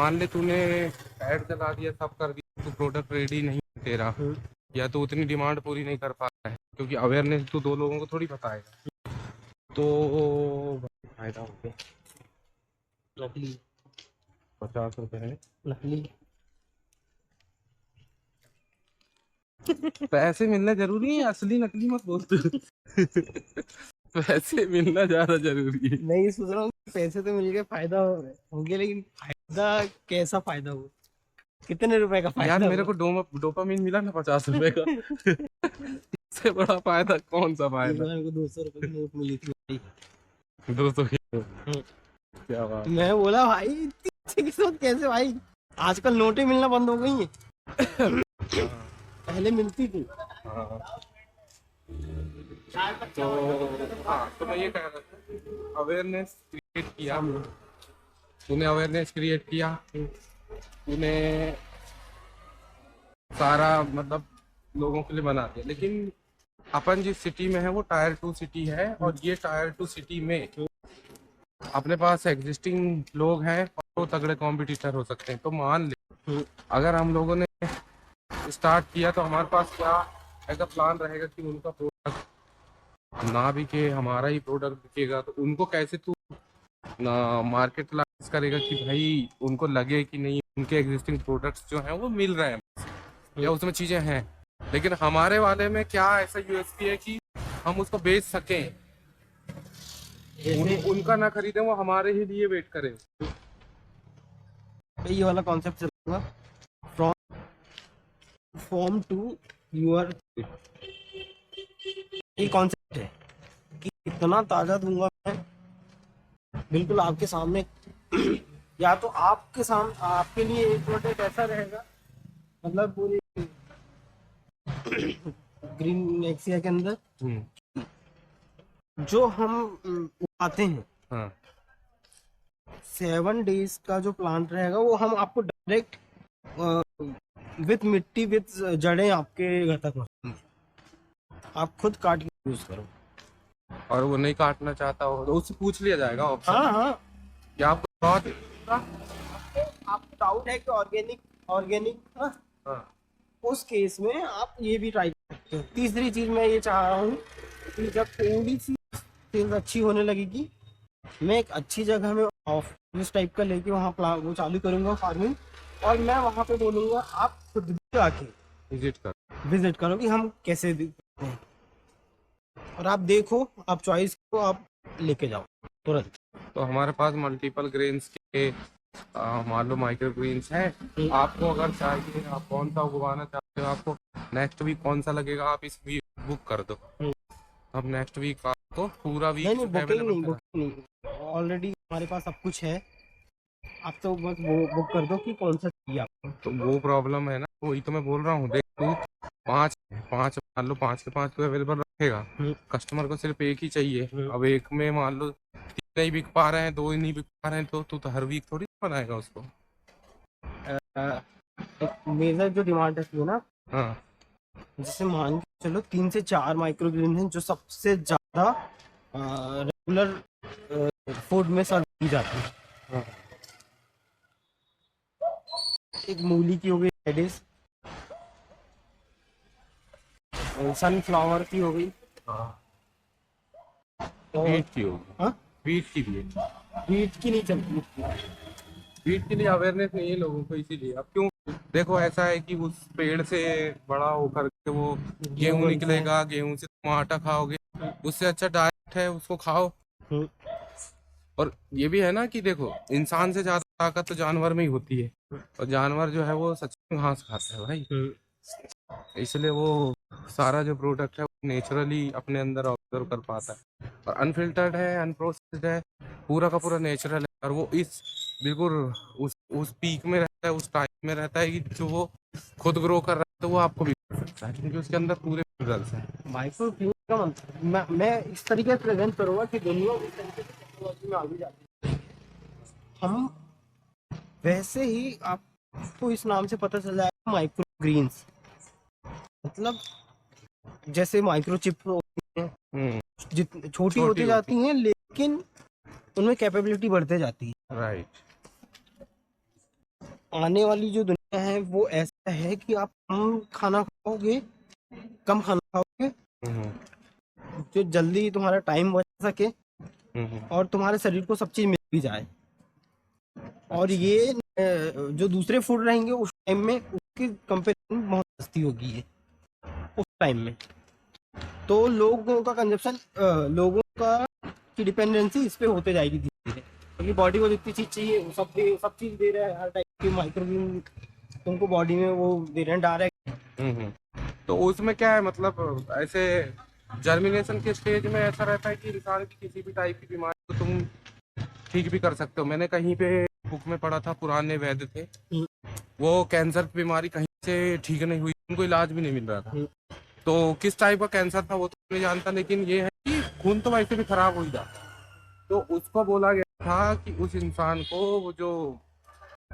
मान ले तूने ऐड चला दिया, सब कर दिया, तो प्रोडक्ट रेडी नहीं है तेरा, या तो उतनी डिमांड पूरी नहीं कर पा रहा है, क्योंकि अवेयरनेस तो दो लोगों को थोड़ी बताएगा, तो फायदा हो गया। नकली 50 रुपए है। नकली पैसे मिलना जरूरी है, असली नकली मत बोल तू। पैसे मिलना ज्यादा जरूरी है। नहीं, सोच रहा हूँ पैसे तो मिल गए, फायदा हो गया, लेकिन फायदा कैसा फायदा हुआ, कितने रुपए का यार फायदा मेरे हुआ? को डोपामीन मिला ना 50 रुपए का। इससे बड़ा फायदा कौन सा एक फायदा। बार को 200 रुपए की नोट मिली थी भाई। 200 की। हम्म। क्या बात। मैं बोला भाई इतनी अच्छी किस्मत कैसे भाई, आजकल नोटें मिलना बंद हो गई हैं। पहले मिलती थी। हाँ। तो तो मैं ये कह रहा था, अवेयरनेस क्रिएट किया, तूने अवेयरनेस क्रिएट किया, तूने सारा मतलब लोगों के लिए बना दिया, लेकिन अपन जिस सिटी में है वो टायर 2 सिटी है, और ये टायर 2 सिटी में अपने पास एग्जिस्टिंग लोग हैं और वो तगड़े कॉम्पिटिटर हो सकते हैं। तो मान ले अगर हम लोगों ने स्टार्ट किया तो हमारे पास क्या ऐसा प्लान रहेगा कि उनका प्रोडक्ट ना बिके, हमारा ही प्रोडक्ट बिकेगा, तो उनको कैसे तू ना मार्केट लाइज करेगा कि भाई उनको लगे कि नहीं उनके एग्जिस्टिंग प्रोडक्ट्स जो हैं वो मिल रहे हैं या उसमें चीजें हैं, लेकिन हमारे वाले में क्या ऐसा यूएसपी है कि हम उसको बेच सकें, उनका ना खरीदें, वो हमारे ही लिए वेट करें। ये वाला कॉन्सेप्ट चलूंगा, फ्रॉम फॉर्म टू यूर, ये कॉन्सेप्ट है कि इतना ताजा दूंगा मैं बिल्कुल आपके सामने। या तो आपके सामने आपके लिए एक प्रोडक्ट ऐसा रहेगा, मतलब पूरी ग्रीन एक्सिया के अंदर जो हम उगाते हैं, हाँ 7 डेज का जो प्लांट रहेगा वो हम आपको डायरेक्ट विथ मिट्टी विथ जड़ें आपके घर तक पहुंचाएंगे। आप खुद काट के यूज करो। और वो नहीं काटना चाहता हो तो उससे पूछ लिया जाएगा ऑप्शन, हाँ हाँ, क्या आपको बहुत आपको डाउट है कि ऑर्गेनिक हाँ, हाँ उस केस में आप ये भी ट्राई कर सकते हो। तीसरी चीज मैं ये चाह रहा हूँ कि जब थोड़ी सी सेल्स अच्छी होने लगेगी, मैं एक अच्छी जगह में ऑफिस टाइप का लेके वहाँ वो चालू करूंगा फार्मिंग, और मैं वहाँ पे बोलूंगा आप खुद भी आके विजिट करो कि हम कैसे देते हैं, और आप देखो, आप चॉइस को आप लेके जाओ तुरंत। तो हमारे पास मल्टीपल ग्रेन्स के मान लो माइक्रो ग्रेन्स है, आपको अगर चाहिए आप कौन सा उगवाना चाहते हो, आपको नेक्स्ट वीक कौन सा लगेगा आप इस वीक बुक कर दो, अब नेक्स्ट वीक आपको पूरा वीक नहीं बुकिंग नहीं, ऑलरेडी हमारे पास सब कुछ है, आप तो बस वो बुक कर दो कि कौन सा चाहिए आपको। तो वो प्रॉब्लम है ना, वही तो मैं बोल रहा हूँ, देख तू पाँच पाँच मान लो 5 के 5 तो अवेलेबल रखेगा, कस्टमर को सिर्फ एक ही चाहिए, अब एक में मान लो 3 नहीं बिक पा रहे हैं, 2 ही नहीं बिक पा रहे हैं, तो तू तो हर वीक थोड़ी बनाएगा उसको। मेजर जो डिमांड है ना, हाँ जैसे मान के चलो 3 से 4 माइक्रोग्रेन हैं जो सबसे ज्यादा रेगुलर फूड में सर्व की जाती है। हाँ एक मूली की हो गई, रेडिश, सनफ्लावर की हो गई, बीट की होगी, हाँ बीट की भी है, बीट की नहीं चलती। बीट के लिए अवेयरनेस नहीं है लोगों को, इसीलिए अब क्यों देखो ऐसा है कि उस पेड़ से बड़ा होकर के वो गेहूं निकलेगा, गेहूं से तुम आटा खाओगे, उससे अच्छा डाइट है उसको खाओ। और ये भी है ना कि देखो इंसान से ज्यादा ताकत तो जानवर में ही होती है, और जानवर जो है वो सच में घास खाता है भाई, इसलिए वो सारा जो प्रोडक्ट है वो नेचुरली अपने अंदर ऑब्जर्व कर पाता है, और अनफिल्टर्ड है, अनप्रोसेस्ड है, पूरा का पूरा नेचुरल है, और वो इस बिल्कुल उस पीक में रहता है, उस टाइम में रहता है कि जो वो खुद ग्रो कर रहा है, तो वो आपको भी कर सकता है क्योंकि उसके अंदर पूरे मिनरल्स हैं। माइक्रो ग्रीन का मतलब मैं इस तरीके से प्रेजेंट करूंगा कि दुनिया इस तरीके से टेक्नोलॉजी में आगे जाती है, हम वैसे ही आपको इस नाम से पता चल जाएगा माइक्रो ग्रीन्स, मतलब जैसे माइक्रो चिप होती है, जितनी छोटी होती जाती हैं लेकिन उनमें कैपेबिलिटी बढ़ते जाती है। राइट। आने वाली जो दुनिया है वो ऐसा है कि आप कम खाना खाओगे, कम खाना खाओगे, जो जल्दी तुम्हारा टाइम बच सके और तुम्हारे शरीर को सब चीज मिल भी जाए। और ये जो दूसरे फूड रहेंगे उस टाइम में उसकी कंपेरिजन में बहुत सस्ती होगी ये उस टाइम में। तो लोगों का कंजप्शन, लोगों का की डिपेंडेंसी इस पे होते जाएगी धीरे धीरे, क्योंकि बॉडी को जितनी चीज चाहिए वो सब चीज दे रहा है, हर टाइप की माइक्रोब्यूम तुमको बॉडी में वो दे रहे हैं डायरेक्ट। तो उसमें क्या है, मतलब ऐसे जर्मिनेशन के स्टेज में ऐसा रहता है कि इंसान की किसी भी टाइप की बीमारी को तुम ठीक भी कर सकते हो। मैंने कहीं पे बुक में पढ़ा था, पुराने वैद्य थे, वो कैंसर की बीमारी कहीं से ठीक नहीं हुई, उनको इलाज भी नहीं मिल रहा था। तो किस टाइप का कैंसर था वो तो नहीं जानता, लेकिन ये है कि खून तो वैसे भी खराब हो ही जाता। तो उसको बोला गया था कि उस इंसान को वो जो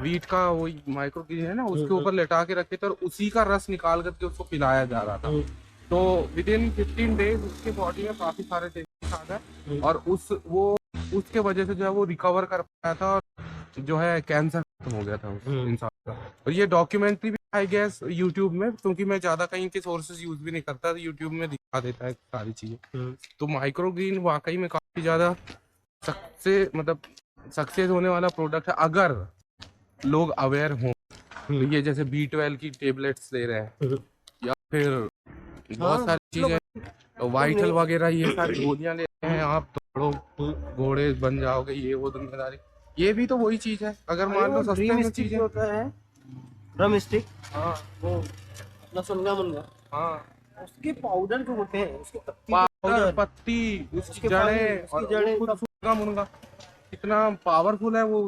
वीट का वो माइक्रोग्रीन है ना, उसके ऊपर लेटा के रखे थे और उसी का रस निकाल करके उसको पिलाया जा रहा था। तो विद इन 15 डेज उसके बॉडी में काफी सारे चेंजेस आ गए और उसके वजह से जो है वो रिकवर कर पाया था और जो है कैंसर खत्म हो गया था उस इंसान का। और ये डॉक्यूमेंट्री भी आई गेस यूट्यूब में, क्योंकि मैं ज्यादा कहीं के सोर्सेज यूज भी नहीं करता, तो यूट्यूब में दिखा देता है सारी चीजें। तो माइक्रोग्रीन वाकई में काफी ज्यादा सक्सेस होने वाला प्रोडक्ट है अगर लोग अवेयर हों। ये जैसे B12 की टेबलेट्स ले रहे हैं या फिर बहुत सारी चीजें, वाइटल वगैरह, ये सारी गोलियां ले रहे हैं, आप दौड़ो घोड़े बन जाओगे, ये वो दुनियादारी, ये भी तो वही चीज है। अगर मान लो सस्ते में चीजें होता है ड्रम स्टिक, हाँ वो अपना सुनगा मुनगा, हाँ, उसके पाउडर जो होते हैं, उसके पाउडर, पत्ती, उसकी जड़ें और खुद सुनगा मुनगा कितना पावरफुल है वो,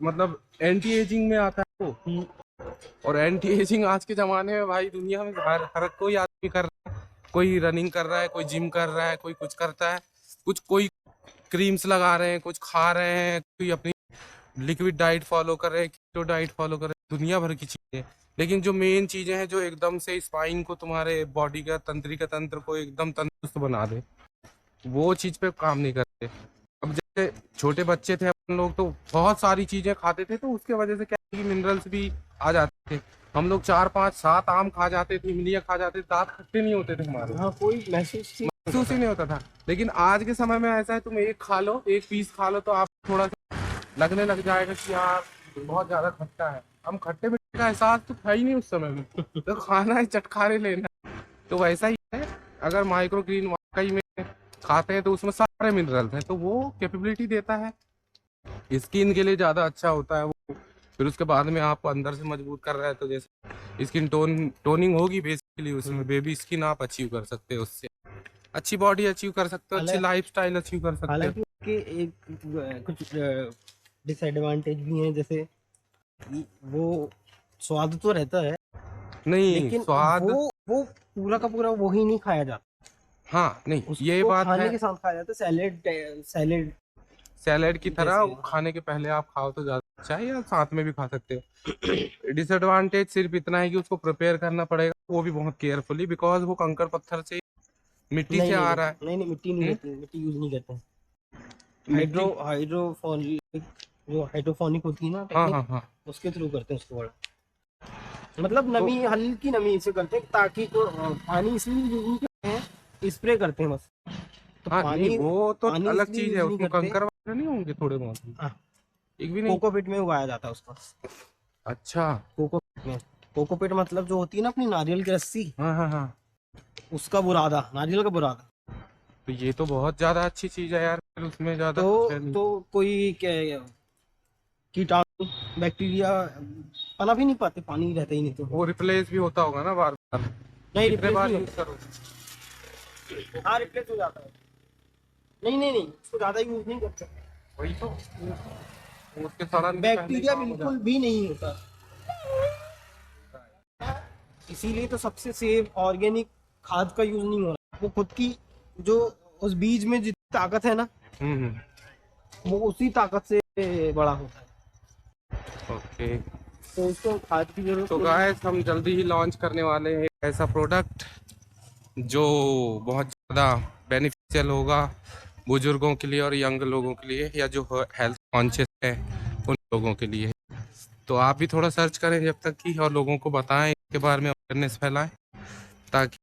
मतलब एंटी एजिंग में आता है वो। और एंटी एजिंग आज के जमाने में भाई दुनिया में हर कोई आदमी कर रहा है, कोई रनिंग कर रहा है, कोई जिम कर रहा है, कोई कुछ करता है, कोई क्रीम्स लगा रहे हैं, कुछ खा रहे हैं, कोई अपनी लिक्विड डाइट फॉलो कर रहे हैं, कीटो डाइट फॉलो कर रहे हैं, दुनिया भर की चीजें। लेकिन जो मेन चीजें हैं जो एकदम से स्पाइन को, तुम्हारे बॉडी का तंत्रिका तंत्र को एकदम तंदुरुस्त बना दे, वो चीज पे काम नहीं करते। अब जैसे छोटे बच्चे थे अपन लोग तो बहुत सारी चीजें खाते थे, तो उसके वजह से क्या है कि मिनरल्स भी आ जाते थे। हम लोग 4 5 7 आम खा जाते थे, इमलियां खा जाते थे, दांत खट्टे नहीं होते थे हमारे। हाँ, कोई महसूस ही नहीं होता था। लेकिन आज के समय में ऐसा है, तुम एक खा लो, एक पीस खा लो तो आप थोड़ा सा लगने लग जाएगा कि यार बहुत ज्यादा खट्टा है। हम खट्टे मीठे का एहसास तो था ही नहीं उस समय में, तो खाना है, चटखारे लेना। तो वैसा ही है, अगर माइक्रोग्रीन वाकई में खाते हैं तो उसमें सारे मिनरल्स हैं, तो वो कैपेबिलिटी देता है, स्किन के लिए ज्यादा अच्छा होता है वो। फिर उसके बाद में आपको अंदर से मजबूत कर रहा है, तो जैसे स्किन टोनिंग होगी बेसिकली, उसमें बेबी स्किन आप अचीव कर सकते हो, उससे अच्छी बॉडी अचीव कर सकते हो, अच्छी लाइफस्टाइल अचीव कर सकते हो। हालांकि उसके एक कुछ डिसएडवांटेज भी हैं, जैसे वो स्वाद तो रहता है नहीं, लेकिन स्वाद वो पूरा का पूरा वही नहीं खाया जाता। हाँ नहीं, ये बात खाने है, के साथ खाया जाता है, सैलेड की तरह खाने के पहले आप खाओ तो ज्यादा अच्छा है, या साथ में भी खा सकते हो। डिसएडवांटेज सिर्फ इतना है कि उसको प्रिपेयर करना पड़ेगा, वो भी बहुत केयरफुली, बिकॉज वो कंकर पत्थर से, मिट्टी से आ रहा है। नहीं, मिट्टी नहीं करते, मिट्टी यूज नहीं करते। हाइड्रोफोनिक होती है ना टेक्निक, हाँ, उसके थ्रू करते हैं उसको। बड़ा मतलब नमी, हल्की नमी से करते हैं ताकि पानी इसलिए यूज नहीं करते हैं, स्प्रे करते हैं बस। तो हाँ, पानी, वो तो अलग चीज है, उसमें कंकर वगैरह नहीं होंगे थोड़े बहुत। हाँ, एक भी नहीं। कोकोपीट में उगाया जाता है उसको। अच्छा, कोकोपीट मतलब जो होती है ना अपनी नारियल की रस्सी, हाँ, उसका बुरादा, नारियल का बुरादा। तो ये तो बहुत ज्यादा अच्छी चीज है यार, फिर उसमें ज्यादा तो कोई कीटाणु बैक्टीरिया पनप ही नहीं पाते, पानी रहता ही नहीं, तो वो रिप्लेस भी होता होगा ना बार बार। नहीं, कितने बार यूज करो? हाँ, रिप्लेस हो जाता है। नहीं, उसको ज्यादा यूज नहीं करते। वही तो, उसके सारा बैक्टीरिया बिल्कुल भी नहीं होता, इसीलिए तो सबसे सेफ ऑर्गेनिक खाद का यूज नहीं हो रहा। वो खुद की जो उस बीज में जितनी ताकत है ना, वो उसी ताकत से बड़ा होता है। ओके, तो उसको खाद की जरूरत। तो गाइस हम जल्दी ही लॉन्च करने वाले हैं ऐसा प्रोडक्ट जो बहुत ज़्यादा बेनिफिशियल होगा बुजुर्गों के लिए और यंग लोगों के लिए, या जो हेल्थ कॉन्शियस है उन लोगों के लिए। तो आप भी थोड़ा सर्च करें जब तक कि, और लोगों को बताएं इसके बारे में, अवेयरनेस फैलाएं, ताकि